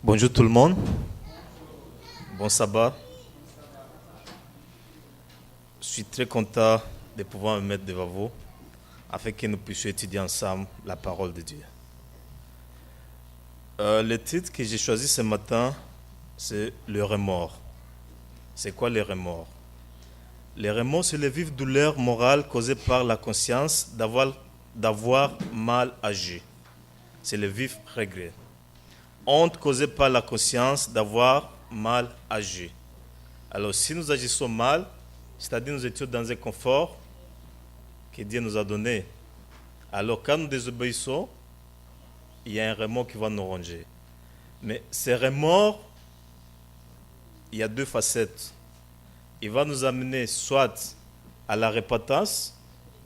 Bonjour tout le monde, bon sabbat. Je suis très content de pouvoir me mettre devant vous afin que nous puissions étudier ensemble la parole de Dieu. Le titre que j'ai choisi ce matin, c'est le remords. C'est quoi le remords? Le remords, c'est les vives douleurs morales causées par la conscience d'avoir mal agi. C'est le vif regret. Honte causée par la conscience d'avoir mal agi. Alors, si nous agissons mal, c'est-à-dire nous étions dans un confort que Dieu nous a donné, alors quand nous désobéissons, il y a un remords qui va nous ronger. Mais ces remords, il y a deux facettes. Il va nous amener soit à la repentance,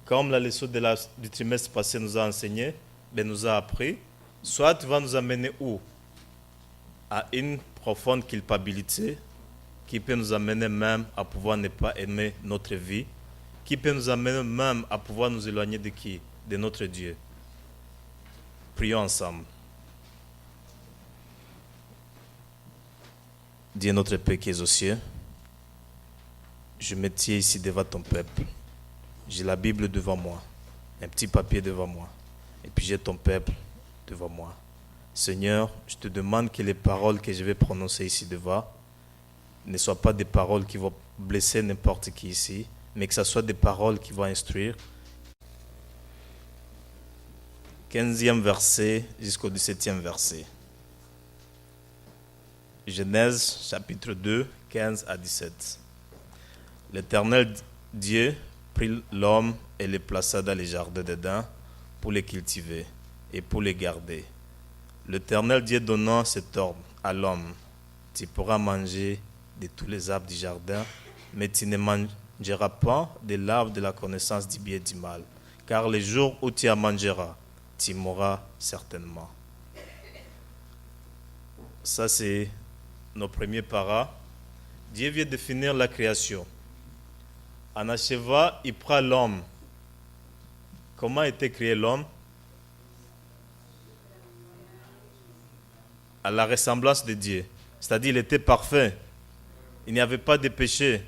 comme la leçon du trimestre passé nous a enseigné, nous a appris, soit il va nous amener où? À une profonde culpabilité qui peut nous amener même à pouvoir ne pas aimer notre vie, qui peut nous amener même à pouvoir nous éloigner de qui? De notre Dieu. Prions ensemble. Dieu notre Père qui est aux cieux, je me tiens ici devant ton peuple. J'ai la Bible devant moi, un petit papier devant moi, et puis j'ai ton peuple devant moi. Seigneur, je te demande que les paroles que je vais prononcer ici devant ne soient pas des paroles qui vont blesser n'importe qui ici, mais que ce soit des paroles qui vont instruire. 15e verset jusqu'au 17e verset. Genèse chapitre 2, 15 à 17. L'Éternel Dieu prit l'homme et le plaça dans les jardins d'Éden pour les cultiver et pour les garder. L'Éternel Dieu donnant cet ordre à l'homme: tu pourras manger de tous les arbres du jardin, mais tu ne mangeras pas de l'arbre de la connaissance du bien et du mal, car le jour où tu en mangeras, tu mourras certainement. Ça, c'est nos premiers paras. Dieu vient définir la création. En achevant, il prend l'homme. Comment a été créé l'homme? À la ressemblance de Dieu. C'est-à-dire, il était parfait. Il n'y avait pas de péché.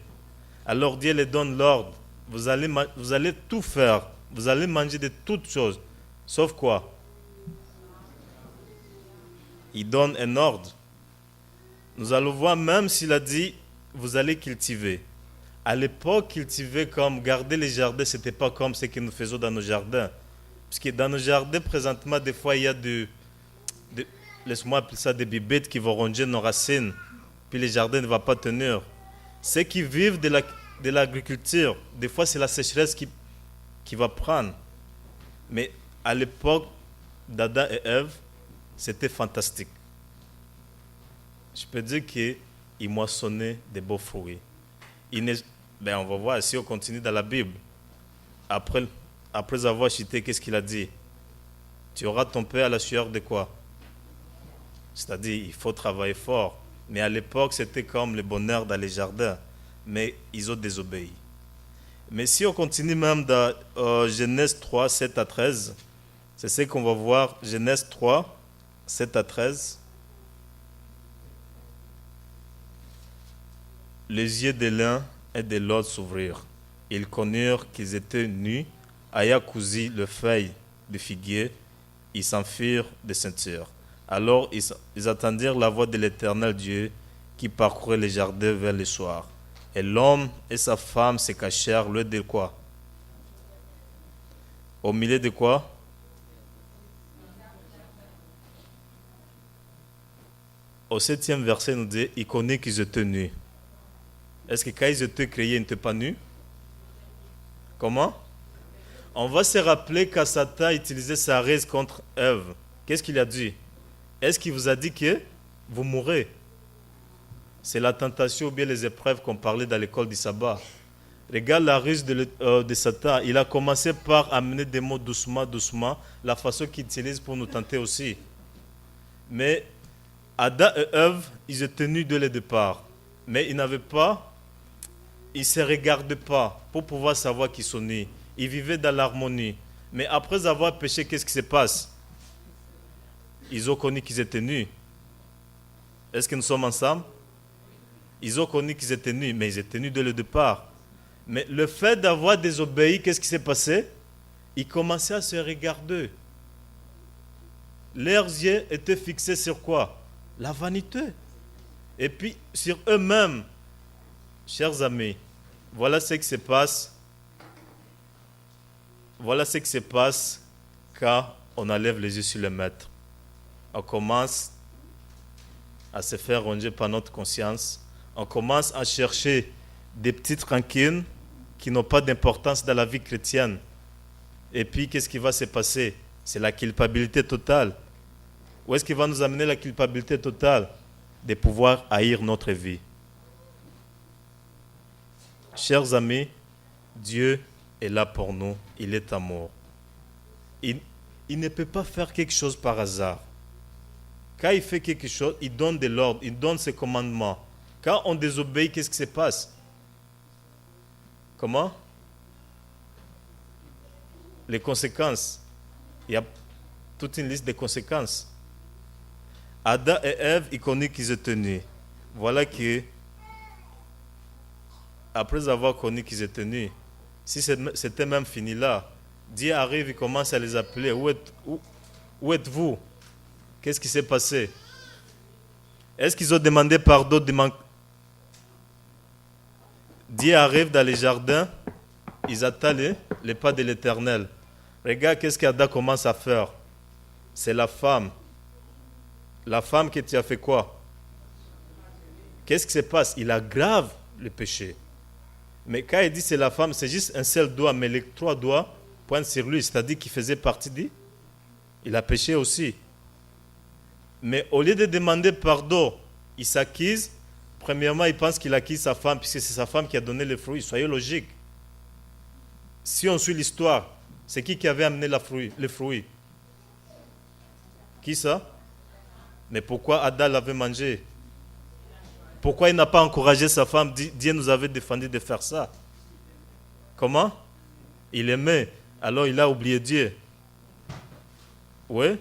Alors Dieu lui donne l'ordre. Vous allez tout faire. Vous allez manger de toutes choses. Sauf quoi? Il donne un ordre. Nous allons voir, même s'il a dit, vous allez cultiver. À l'époque, cultiver comme garder les jardins, ce n'était pas comme ce que nous faisons dans nos jardins. Parce que dans nos jardins, présentement, des fois, il y a laisse-moi appeler ça des bibêtes qui vont ronger nos racines. Puis les jardins ne vont pas tenir. Ceux qui vivent de l'agriculture, des fois, c'est la sécheresse qui va prendre. Mais à l'époque d'Adam et Ève, c'était fantastique. Je peux dire qu'ils moissonnaient des beaux fruits. On va voir si on continue dans la Bible. Après avoir chuté, qu'est-ce qu'il a dit? Tu auras ton pain à la sueur de quoi? C'est-à-dire, il faut travailler fort. Mais à l'époque, c'était comme le bonheur dans les jardins. Mais ils ont désobéi. Mais si on continue même dans Genèse 3, 7 à 13, c'est ce qu'on va voir. Genèse 3, 7 à 13. Les yeux de l'un et de l'autre s'ouvrirent. Ils connurent qu'ils étaient nus, ayant cousu le feuille de figuier, ils s'enfuirent des ceintures. Alors ils attendirent la voix de l'Éternel Dieu qui parcourait les jardins vers le soir. Et l'homme et sa femme se cachèrent loin de quoi? Au milieu de quoi? Au 7e verset, nous dit, ils connaissent qu'ils étaient nus. Est-ce que quand ils étaient créés, ils n'étaient pas nus? Comment? On va se rappeler quand Satan utilisait sa raise contre Ève. Qu'est-ce qu'il a dit? Est-ce qu'il vous a dit que vous mourrez? C'est la tentation ou bien les épreuves qu'on parlait dans l'école du sabbat. Regarde la ruse de Satan. Il a commencé par amener des mots doucement, doucement, la façon qu'il utilise pour nous tenter aussi. Mais Adam et Ève, ils étaient nus dès le départ. Mais ils ne se regardaient pas pour pouvoir savoir qu'ils sont nus. Ils vivaient dans l'harmonie. Mais après avoir péché, qu'est-ce qui se passe? Ils ont connu qu'ils étaient nus. Est-ce que nous sommes ensemble? Ils ont connu qu'ils étaient nus, mais ils étaient nus dès le départ. Mais le fait d'avoir désobéi, qu'est-ce qui s'est passé? Ils commençaient à se regarder. Leurs yeux étaient fixés sur quoi? La vanité. Et puis sur eux-mêmes. Chers amis, voilà ce qui se passe. Voilà ce qui se passe quand on enlève les yeux sur le maître. On commence à se faire ronger par notre conscience. On commence à chercher des petites rancunes qui n'ont pas d'importance dans la vie chrétienne. Et puis, qu'est-ce qui va se passer? C'est la culpabilité totale. Où est-ce qu'il va nous amener la culpabilité totale? De pouvoir haïr notre vie. Chers amis, Dieu est là pour nous. Il est amour. Il ne peut pas faire quelque chose par hasard. Quand il fait quelque chose, il donne de l'ordre, il donne ses commandements. Quand on désobéit, qu'est-ce qui se passe? Comment? Les conséquences. Il y a toute une liste de conséquences. Adam et Ève, ils connaissent qu'ils étaient nus. Voilà que, après avoir connu qu'ils étaient nus, si c'était même fini là, Dieu arrive, il commence à les appeler. Où êtes-vous? Qu'est-ce qui s'est passé? Est-ce qu'ils ont demandé pardon? Dieu arrive dans les jardins, ils attendent les pas de l'Éternel. Regarde qu'est-ce qu'Adam commence à faire. C'est la femme. La femme que tu as fait quoi? Qu'est-ce qui se passe? Il aggrave le péché. Mais quand il dit c'est la femme, c'est juste un seul doigt, mais les 3 doigts pointent sur lui, c'est-à-dire qu'il faisait partie de... Il a péché aussi. Mais au lieu de demander pardon, il s'accuse. Premièrement, il pense qu'il accuse sa femme, puisque c'est sa femme qui a donné les fruits. Soyez logique. Si on suit l'histoire, c'est qui avait amené les fruits? Qui ça? Mais pourquoi Adam l'avait mangé? Pourquoi il n'a pas encouragé sa femme? Dieu nous avait défendu de faire ça. Comment? Il aimait, alors il a oublié Dieu. Oui?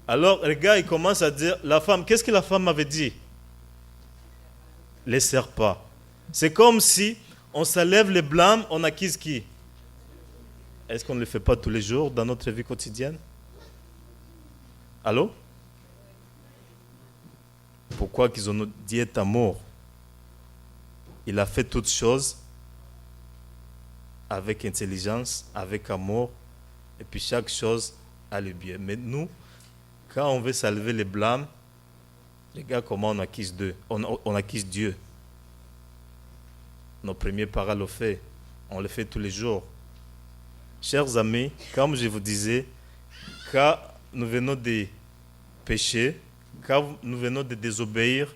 Alors, le gars, il commence à dire, la femme, qu'est-ce que la femme avait dit? Les serpents. C'est comme si on s'enlève les blâmes, on accuse qui? Est-ce qu'on ne le fait pas tous les jours dans notre vie quotidienne? Allô? Pourquoi qu'ils ont dit est amour? Il a fait toutes choses avec intelligence, avec amour, et puis chaque chose a le bien. Mais nous, quand on veut s'enlever les blâmes, les gars, comment on accuse Dieu? On accuse Dieu. Nos premiers paroles le fait. On le fait tous les jours. Chers amis, comme je vous disais, quand nous venons de pécher, quand nous venons de désobéir,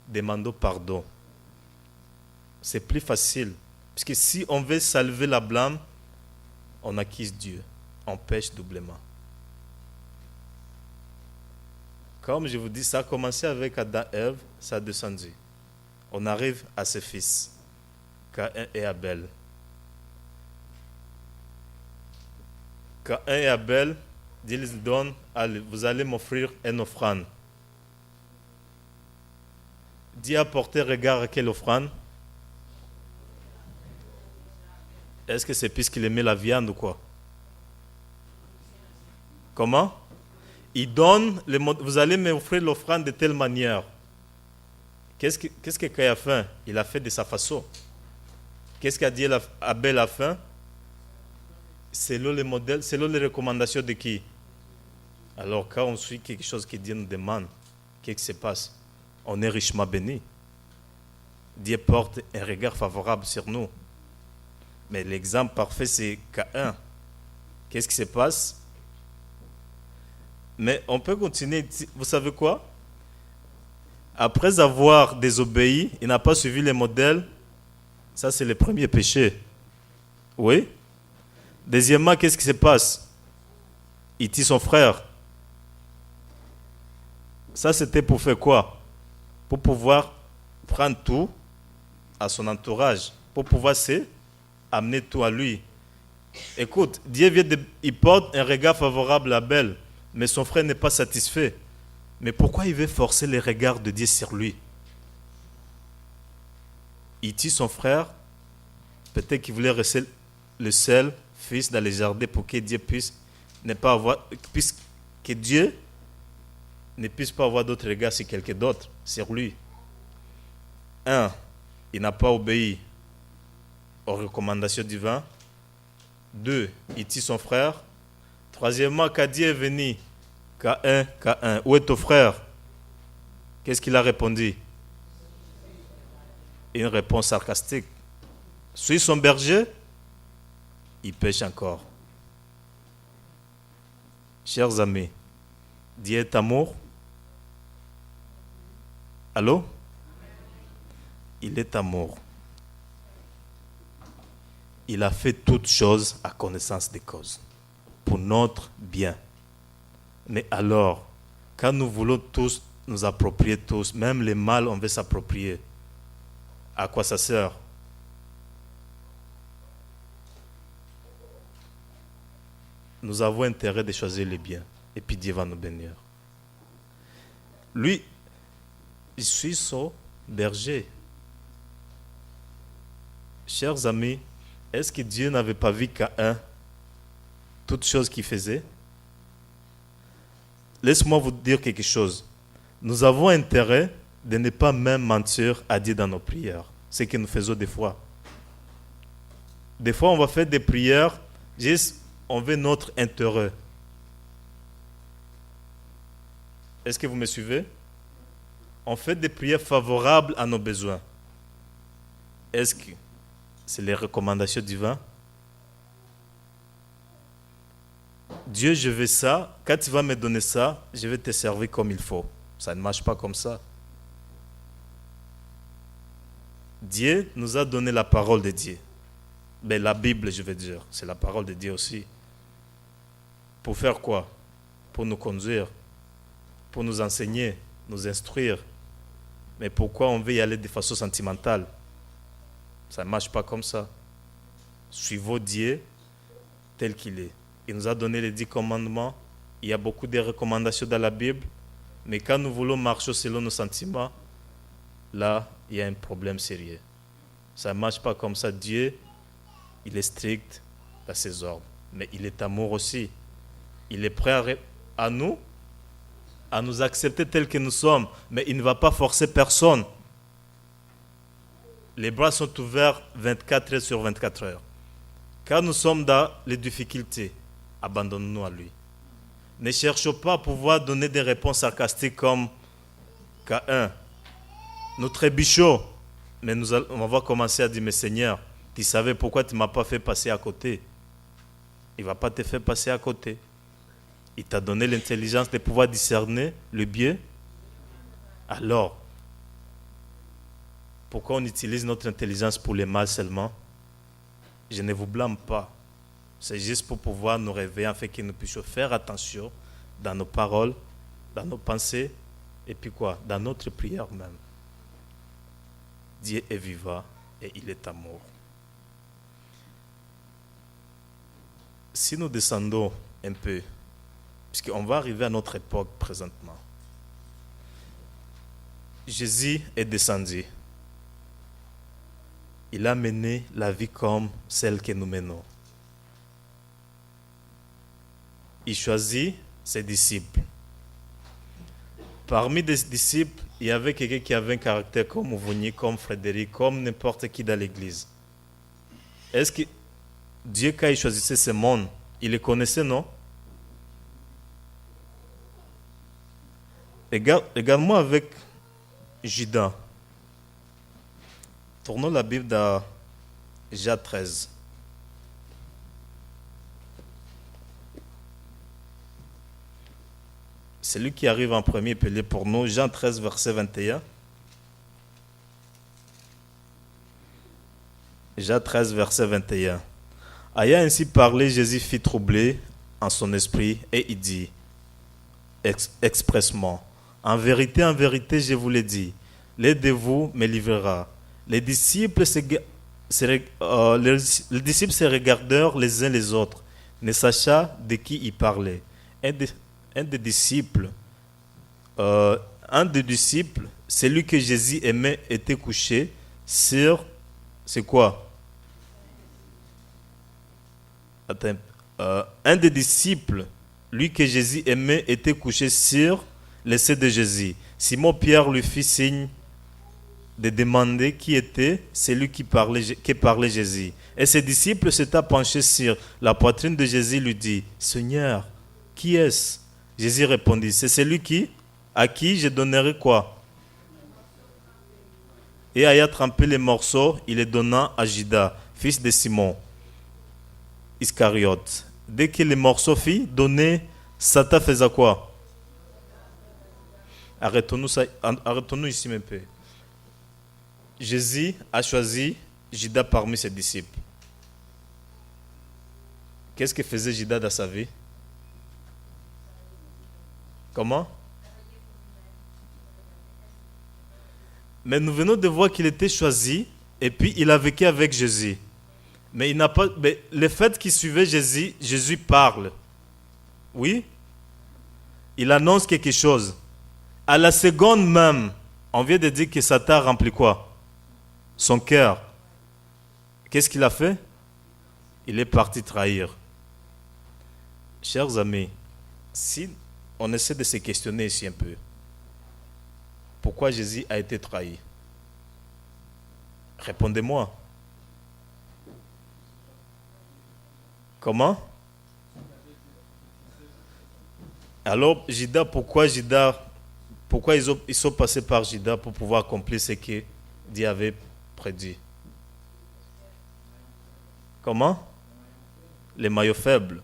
demandons pardon. C'est plus facile. Parce que si on veut s'enlever la blâme, on accuse Dieu. On pêche doublement. Comme je vous dis, ça a commencé avec Adam et Ève, ça a descendu. On arrive à ses fils, Caïn et Abel. Caïn et Abel, Dieu les donne, allez, vous allez m'offrir une offrande. Dieu a porté regard à quelle offrande? Est-ce que c'est puisqu'il aimait la viande ou quoi? Comment? Il donne, vous allez m'offrir l'offrande de telle manière. Qu'est-ce que Caïn a fait? Il a fait de sa façon. Qu'est-ce qu'a dit Abel a fait? Selon les modèles, selon les recommandations de qui? Alors quand on suit quelque chose que Dieu nous demande, qu'est-ce qui se passe? On est richement béni. Dieu porte un regard favorable sur nous. Mais l'exemple parfait, c'est Caïn. Qu'est-ce qui se passe? Mais on peut continuer. Vous savez quoi? Après avoir désobéi, il n'a pas suivi les modèles. Ça, c'est le premier péché. Oui? Deuxièmement, qu'est-ce qui se passe? Il tue son frère. Ça, c'était pour faire quoi? Pour pouvoir prendre tout à son entourage. Pour pouvoir amener tout à lui. Écoute, Dieu il porte un regard favorable à Abel, mais son frère n'est pas satisfait. Mais pourquoi il veut forcer les regards de Dieu sur lui? Il tue son frère. Peut-être qu'il voulait rester le seul fils dans les jardins pour que Dieu puisse ne pas avoir, puisque Dieu ne puisse pas avoir d'autres regards sur quelqu'un d'autre, sur lui. Un, il n'a pas obéi aux recommandations divines. Deux, il tue son frère. Troisièmement, quand Dieu est venu, Caïn, où est ton frère? Qu'est-ce qu'il a répondu? Une réponse sarcastique. Suis son berger, il pêche encore. Chers amis, Dieu est amour. Allô? Il est amour. Il a fait toutes choses à connaissance des causes, pour notre bien. Mais alors, quand nous voulons tous nous approprier tous, même les mal, on veut s'approprier, à quoi ça sert? Nous avons intérêt de choisir le bien, et puis Dieu va nous bénir. Lui, je suis son berger. Chers amis, est-ce que Dieu n'avait pas vu Caïn, toutes choses qu'il faisait? Laisse-moi vous dire quelque chose. Nous avons intérêt de ne pas même mentir à Dieu dans nos prières. C'est ce que nous faisons des fois. Des fois, on va faire des prières, juste on veut notre intérêt. Est-ce que vous me suivez? On fait des prières favorables à nos besoins. Est-ce que c'est les recommandations divines? Dieu, je veux ça. Quand tu vas me donner ça, je vais te servir comme il faut. Ça ne marche pas comme ça. Dieu nous a donné la parole de Dieu. Mais la Bible, je veux dire, c'est la parole de Dieu aussi. Pour faire quoi? Pour nous conduire, pour nous enseigner, nous instruire. Mais pourquoi on veut y aller de façon sentimentale? Ça ne marche pas comme ça. Suivons Dieu tel qu'il est. Il nous a donné les 10 commandements. Il y a beaucoup de recommandations dans la Bible. Mais quand nous voulons marcher selon nos sentiments, là, il y a un problème sérieux. Ça ne marche pas comme ça. Dieu, il est strict dans ses ordres. Mais il est amour aussi. Il est prêt à nous accepter tels que nous sommes. Mais il ne va pas forcer personne. Les bras sont ouverts 24 heures sur 24 heures. Quand nous sommes dans les difficultés, abandonnons-nous à lui. Ne cherchons pas à pouvoir donner des réponses sarcastiques comme Caïn. Nous trébuchons, mais on va commencer à dire, mais Seigneur, tu savais pourquoi tu ne m'as pas fait passer à côté? Il ne va pas te faire passer à côté. Il t'a donné l'intelligence de pouvoir discerner le bien. Alors, pourquoi on utilise notre intelligence pour le mal seulement? Je ne vous blâme pas. C'est juste pour pouvoir nous réveiller afin que nous puissions faire attention dans nos paroles, dans nos pensées, et puis quoi? Dans notre prière même. Dieu est vivant et il est amour. Si nous descendons un peu, puisqu'on va arriver à notre époque présentement, Jésus est descendu. Il a mené la vie comme celle que nous menons. Il choisit ses disciples. Parmi les disciples, il y avait quelqu'un qui avait un caractère comme Ouvonier, comme Frédéric, comme n'importe qui dans l'église. Est-ce que Dieu, quand il choisissait ce monde, il les connaissait, non? Regarde-moi avec Judas. Tournons la Bible dans Jean 13. Celui qui arrive en premier peut lire pour nous, Jean 13, verset 21. Jean 13, verset 21. Ayant ainsi parlé, Jésus fit troubler en son esprit et il dit expressement, en vérité, je vous l'ai dit, l'un de vous me livrera. Les disciples se regardèrent les uns les autres, ne sachant de qui il parlait. Un des disciples Un des disciples, celui que Jésus aimait, était couché sur... C'est quoi? Attends. Un des disciples, lui que Jésus aimait, était couché sur l'essai de Jésus. Simon-Pierre lui fit signe de demander qui était celui qui parlait Jésus. Et ses disciples s'étant penchés sur la poitrine de Jésus, lui dit, Seigneur, qui est-ce? Jésus répondit, c'est celui à qui je donnerai quoi? Et ayant trempé les morceaux, il les donna à Judas, fils de Simon Iscariote. Dès que les morceaux furent donnés, Satan faisait quoi? Arrêtons-nous ici un peu. Jésus a choisi Judas parmi ses disciples. Qu'est-ce que faisait Judas dans sa vie? Comment? Mais nous venons de voir qu'il était choisi et puis il a vécu avec Jésus. Mais il n'a pas. Mais le fait qu'il suivait Jésus, Jésus parle. Oui? Il annonce quelque chose. À la seconde même, on vient de dire que Satan remplit quoi? Son cœur. Qu'est-ce qu'il a fait? Il est parti trahir. Chers amis, si on essaie de se questionner ici un peu, pourquoi Jésus a été trahi? Répondez-moi. Comment? Alors, pourquoi ils sont passés par Judas pour pouvoir accomplir ce que Dieu avait prédit? Comment? Les maillots faibles.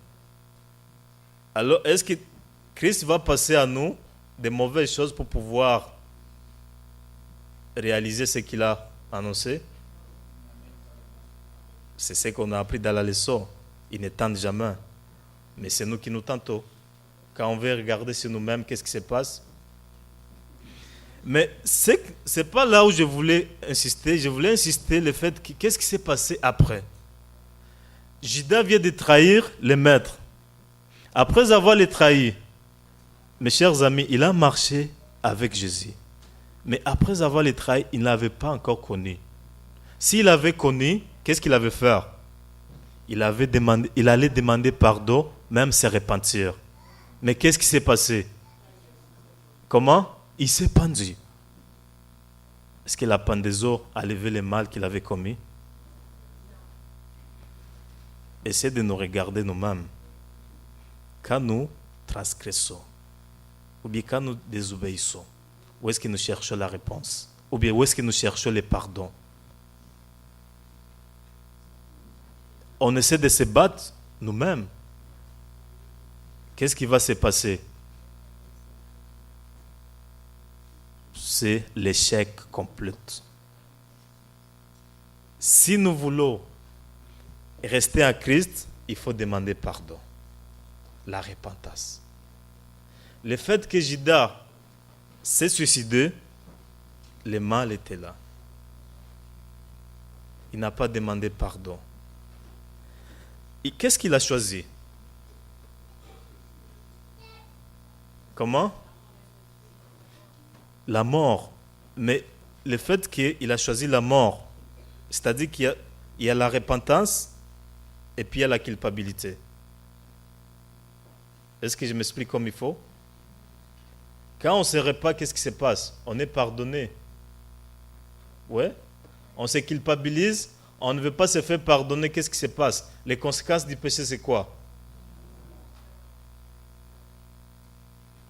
Alors, est-ce que Christ va passer à nous des mauvaises choses pour pouvoir réaliser ce qu'il a annoncé? C'est ce qu'on a appris dans la leçon. Il ne tente jamais. Mais c'est nous qui nous tentons. Quand on veut regarder sur nous-mêmes, qu'est-ce qui se passe? Mais c'est pas là où je voulais insister. Je voulais insister le fait que qu'est-ce qui s'est passé après? Judas vient de trahir les maîtres. Après avoir les trahi, mes chers amis, il a marché avec Jésus. Mais après avoir les trahi, il ne l'avait pas encore connu. S'il avait connu, qu'est-ce qu'il avait fait? Il allait demander pardon, même se repentir. Mais qu'est-ce qui s'est passé? Comment? Il s'est pendu. Est-ce que la pendaison a levé le mal qu'il avait commis? Essayez de nous regarder nous-mêmes. Quand nous transgressons, ou bien quand nous désobéissons, où est-ce que nous cherchons la réponse? Ou bien où est-ce que nous cherchons le pardon? On essaie de se battre nous-mêmes. Qu'est-ce qui va se passer? C'est l'échec complet. Si nous voulons rester en Christ, il faut demander pardon. La repentance. Le fait que Judas s'est suicidé, le mal était là. Il n'a pas demandé pardon. Et qu'est-ce qu'il a choisi? Comment? La mort. Mais le fait qu'il a choisi la mort, c'est-à-dire qu'il y a la repentance et puis il y a la culpabilité. Est-ce que je m'explique comme il faut? Quand on ne se répand, qu'est-ce qui se passe? On est pardonné. Ouais. On se culpabilise, on ne veut pas se faire pardonner, qu'est-ce qui se passe? Les conséquences du péché, c'est quoi?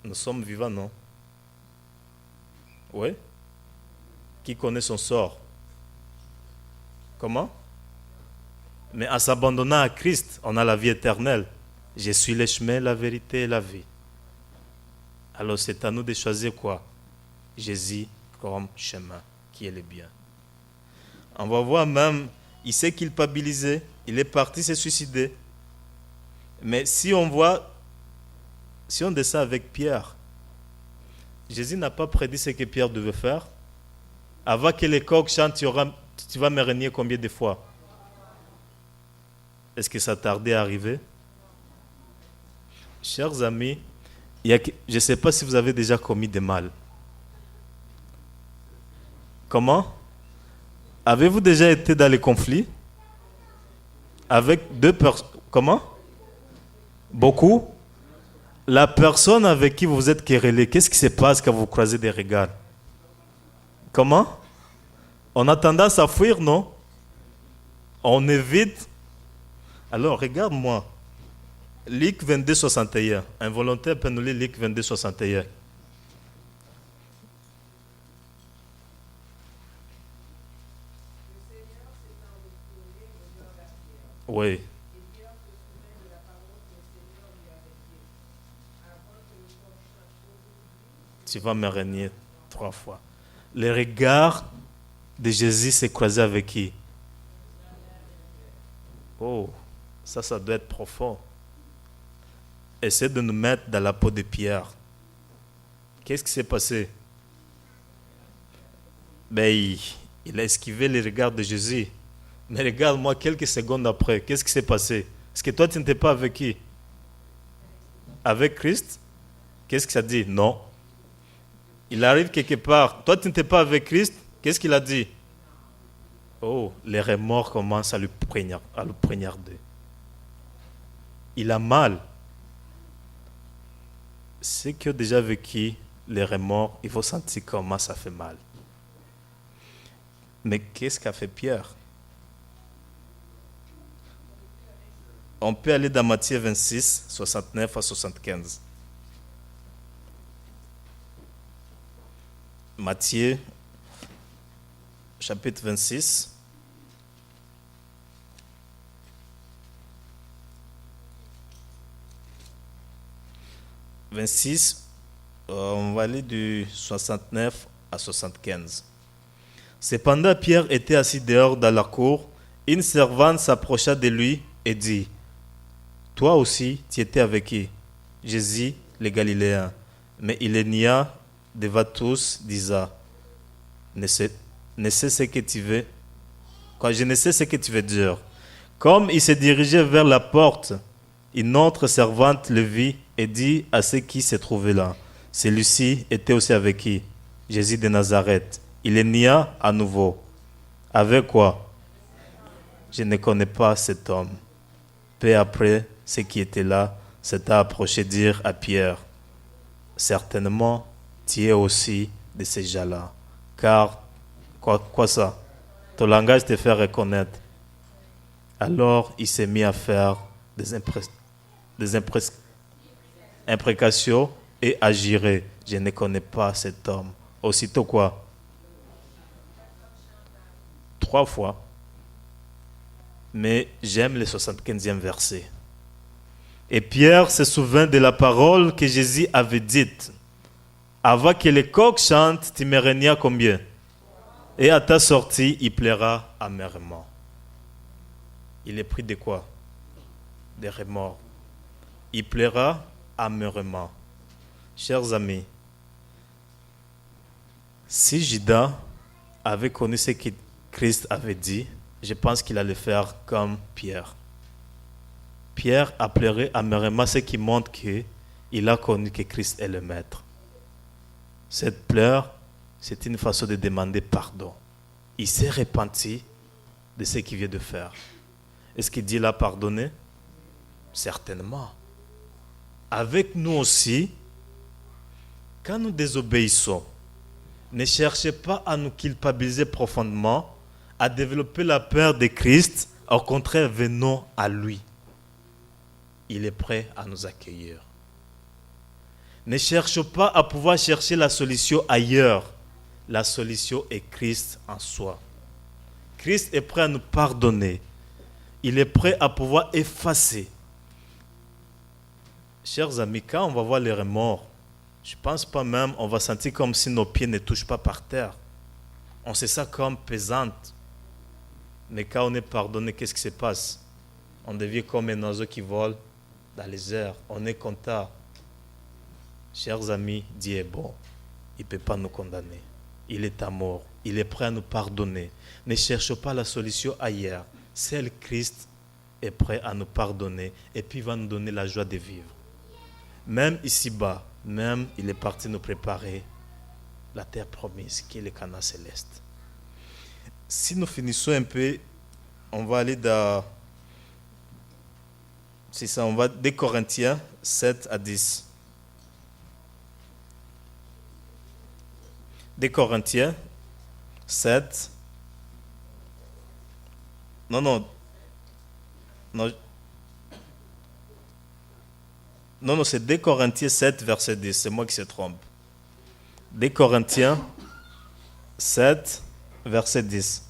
Nous sommes vivants, non? Oui. Qui connaît son sort? Comment? Mais en s'abandonnant à Christ, on a la vie éternelle. Je suis le chemin, la vérité et la vie. Alors c'est à nous de choisir quoi? Jésus comme chemin, qui est le bien. On va voir même, il s'est culpabilisé, il est parti se suicider. Mais si on descend avec Pierre, Jésus n'a pas prédit ce que Pierre devait faire. Avant que les coqs chantent, tu vas me renier combien de fois? Est-ce que ça tardait à arriver? Chers amis, Je ne sais pas si vous avez déjà commis des mal. Comment? Avez-vous déjà été dans les conflits avec deux personnes? Comment? Beaucoup? La personne avec qui vous vous êtes querellé, qu'est-ce qui se passe quand vous croisez des regards? Comment? On a tendance à fuir, non? On évite. Alors, regarde-moi. Luc 22, 61. Un volontaire peut nous lire Luc 22, 61. Oui. Tu vas me régner 3 fois. Le regard de Jésus s'est croisé avec qui? Oh, ça doit être profond. Essaie de nous mettre dans la peau de Pierre. Qu'est-ce qui s'est passé? Ben, il a esquivé le regard de Jésus. Mais regarde-moi quelques secondes après, qu'est-ce qui s'est passé? Est-ce que toi, tu n'étais pas avec qui? Avec Christ? Qu'est-ce que ça dit? Non. Il arrive quelque part. Toi, tu n'étais pas avec Christ? Qu'est-ce qu'il a dit? Oh, les remords commencent à le poignarder. Il a mal. Ceux qui ont déjà vécu les remords, il faut sentir comment ça fait mal. Mais qu'est-ce qu'a fait Pierre? On peut aller dans Matthieu 26, 69 à 75. Matthieu, chapitre 26. On va aller du 69 à 75. Cependant, Pierre était assis dehors dans la cour. Une servante s'approcha de lui et dit: toi aussi, tu étais avec qui? Jésus, le Galiléen. Mais il les nia devant tous, disant: ne sais ce que tu veux. Je ne sais ce que tu veux dire. Comme il se dirigeait vers la porte, une autre servante le vit et dit à ceux qui se trouvaient là: celui-ci était aussi avec qui? Jésus de Nazareth. Il les nia à nouveau. Avec quoi? Je ne connais pas cet homme. Peu après, ceux qui étaient là s'étaient approchés dire à Pierre: certainement, tu es aussi de ces gens-là. Car, quoi ça? Ton langage te fait reconnaître. Alors, il s'est mis à faire des imprécations et à jurer: je ne connais pas cet homme. Aussitôt quoi? 3 fois. Mais j'aime le 75e verset. Et Pierre se souvint de la parole que Jésus avait dite: avant que les coqs chantent, tu me régneras combien? Et à ta sortie, il plaira amèrement. Il est pris de quoi? Des remords. Il plaira amèrement. Chers amis, si Judas avait connu ce que Christ avait dit, je pense qu'il allait faire comme Pierre. Pierre a pleuré amèrement, ce qui montre qu'il a connu que Christ est le Maître. Cette pleure, c'est une façon de demander pardon. Il s'est repenti de ce qu'il vient de faire. Est-ce qu'il dit l'a pardonné? Certainement. Avec nous aussi, quand nous désobéissons, ne cherchez pas à nous culpabiliser profondément, à développer la peur de Christ. Au contraire, venons à lui. Il est prêt à nous accueillir. Ne cherche pas à pouvoir chercher la solution ailleurs. La solution est Christ en soi. Christ est prêt à nous pardonner. Il est prêt à pouvoir effacer. Chers amis, quand on va voir les remords, je ne pense pas même on va sentir comme si nos pieds ne touchent pas par terre. On sait ça comme pesante. Mais quand on est pardonné, qu'est-ce qui se passe? On devient comme un oiseau qui vole dans les airs. On est content. Chers amis, Dieu est bon. Il ne peut pas nous condamner. Il est amour. Il est prêt à nous pardonner. Ne cherche pas la solution ailleurs. Seul Christ est prêt à nous pardonner et puis va nous donner la joie de vivre. Même ici-bas, même il est parti nous préparer la terre promise, qui est le Canaan céleste. Si nous finissons un peu, on va aller dans... C'est ça, on va des Corinthiens 7 à 10. Des Corinthiens 7. Non, c'est 2 Corinthiens 7, verset 10. C'est moi qui se trompe. 2 Corinthiens 7, verset 10.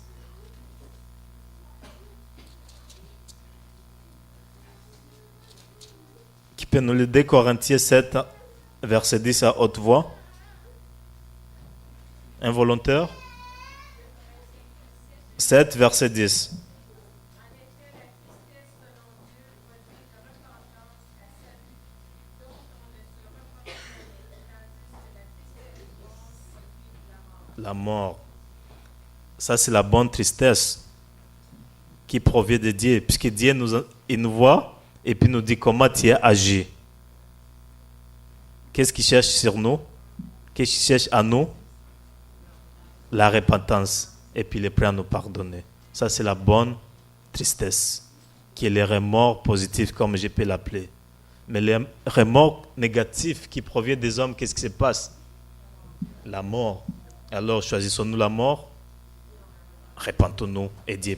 Qui peut nous lire 2 Corinthiens 7, verset 10 à haute voix? Un volontaire? 7, verset 10. La mort. Ça, c'est la bonne tristesse qui provient de Dieu, puisque Dieu il nous voit et puis nous dit comment tu as agi. Qu'est-ce qu'il cherche sur nous? Qu'est-ce qu'il cherche à nous? La repentance. Et puis il est prêt à nous pardonner. Ça, c'est la bonne tristesse, qui est le remords positif, comme je peux l'appeler. Mais les remords négatifs qui proviennent des hommes, qu'est-ce qui se passe? La mort. Alors, choisissons-nous la mort? Repentons-nous et Dieu.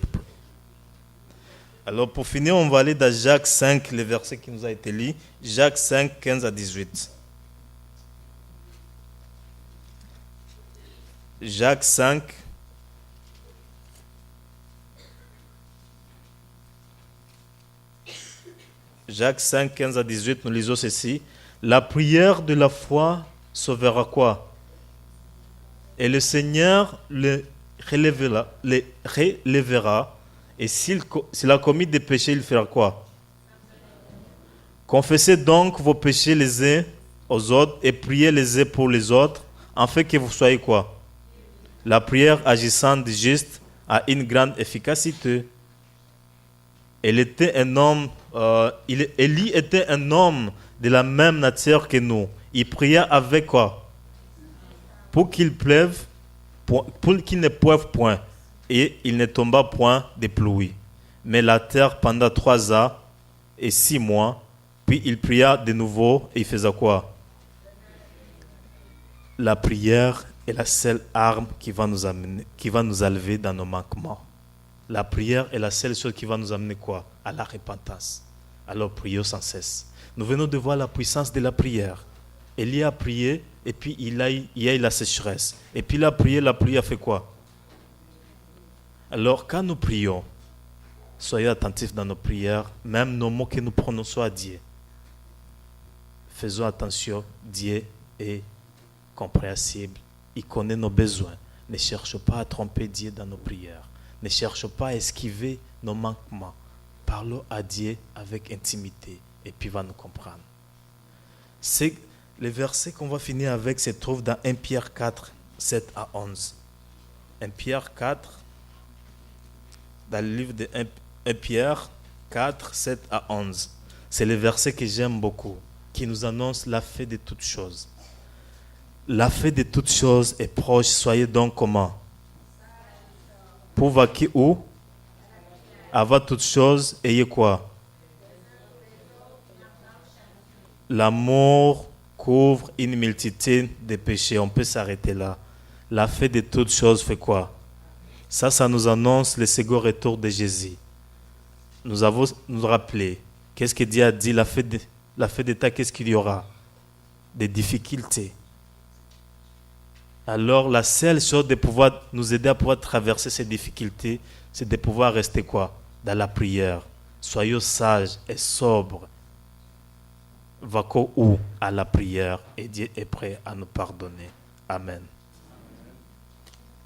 Alors, pour finir, on va aller dans Jacques 5, le verset qui nous a été lu. Jacques 5, 15 à 18. Jacques 5. Jacques 5, 15 à 18, nous lisons ceci. La prière de la foi sauvera quoi? Et le Seigneur le relèvera. Et s'il a commis des péchés, il fera quoi? Confessez donc vos péchés les uns aux autres et priez les uns pour les autres, afin que vous soyez quoi? La prière agissant du juste a une grande efficacité. Élie était un homme de la même nature que nous. Il pria avec quoi? Pour qu'il ne pleuve point, et il ne tomba point de pluie. Mais la terre pendant 3 ans et 6 mois, puis il pria de nouveau, et il faisait quoi? La prière est la seule arme qui va nous élever dans nos manquements. La prière est la seule chose qui va nous amener quoi? À la repentance. Alors prions sans cesse. Nous venons de voir la puissance de la prière. Élie a prié et puis il y a eu la sécheresse. Et puis il a prié, la pluie a fait quoi? Alors quand nous prions, soyez attentifs dans nos prières, même nos mots que nous prononçons à Dieu. Faisons attention, Dieu est compréhensible, il connaît nos besoins. Ne cherche pas à tromper Dieu dans nos prières. Ne cherche pas à esquiver nos manquements. Parlons à Dieu avec intimité et puis il va nous comprendre. C'est le verset qu'on va finir avec se trouve dans 1 Pierre 4, 7 à 11. 1 Pierre 4, dans le livre de 1 Pierre 4, 7 à 11. C'est le verset que j'aime beaucoup, qui nous annonce la fin de toutes choses. La fin de toutes choses est proche, soyez donc comment? Pour vaquer où? Avant toutes choses, ayez quoi? L'amour couvre une multitude de péchés. On peut s'arrêter là. La fin de toutes choses fait quoi? Ça nous annonce le second retour de Jésus. Nous avons nous rappeler qu'est-ce que Dieu a dit, la fin d'état, qu'est-ce qu'il y aura? Des difficultés. Alors la seule chose de pouvoir nous aider à pouvoir traverser ces difficultés, c'est de pouvoir rester quoi? Dans la prière. Soyons sages et sobres. Va où? À la prière, et Dieu est prêt à nous pardonner. Amen.